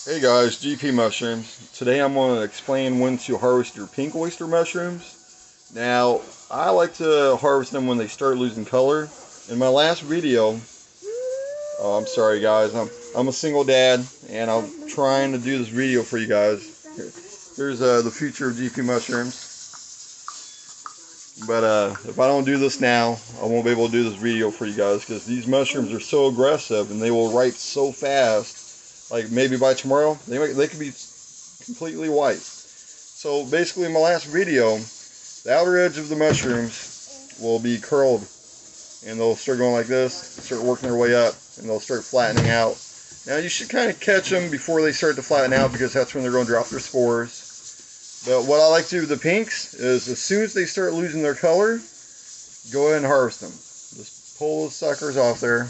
Hey guys, GP Mushrooms. Today I'm going to explain when to harvest your pink oyster mushrooms. Now, I like to harvest them when they start losing color. In my last video, oh, I'm sorry guys, I'm a single dad and I'm trying to do this video for you guys. Here's the future of GP Mushrooms. But if I don't do this now, I won't be able to do this video for you guys because these mushrooms are so aggressive and they will ripe so fast. Like maybe by tomorrow, they could be completely white. So basically in my last video, the outer edge of the mushrooms will be curled. And they'll start going like this, start working their way up, and they'll start flattening out. Now you should kind of catch them before they start to flatten out because that's when they're going to drop their spores. But what I like to do with the pinks is as soon as they start losing their color, go ahead and harvest them. Just pull those suckers off there.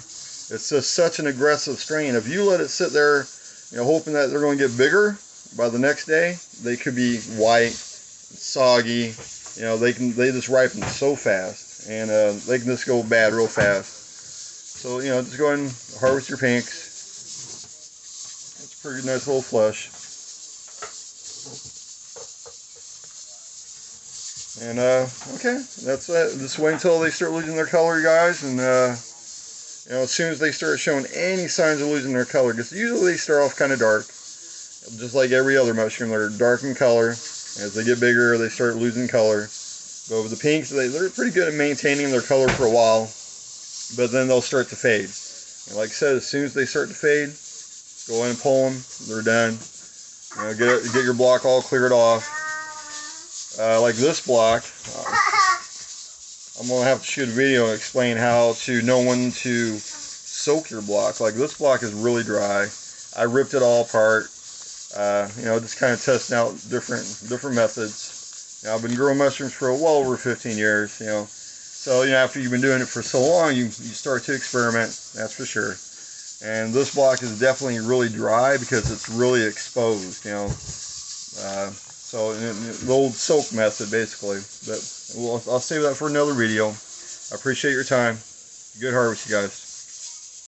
It's just such an aggressive strain. If you let it sit there, hoping that they're going to get bigger, by the next day, they could be white, soggy. They just ripen so fast, and they can just go bad real fast. So, just go ahead and harvest your pinks. It's a pretty nice little flush. And, okay, that's it. Just wait until they start losing their color, guys, and, as soon as they start showing any signs of losing their color, because usually they start off kind of dark, just like every other mushroom. They're dark in color. As they get bigger, they start losing color. But with the pinks, they're pretty good at maintaining their color for a while, but then they'll start to fade. And like I said, as soon as they start to fade, go in and pull them. They're done. Get your block all cleared off. Like this block, I'm going to have to shoot a video and explain how to know when to soak your block. Like this block is really dry. I ripped it all apart. Just kind of testing out different methods. I've been growing mushrooms for well over 15 years, So, after you've been doing it for so long, you start to experiment, that's for sure. And this block is definitely really dry because it's really exposed, So, the old soak method, basically. But I'll save that for another video. I appreciate your time. Good harvest, you guys.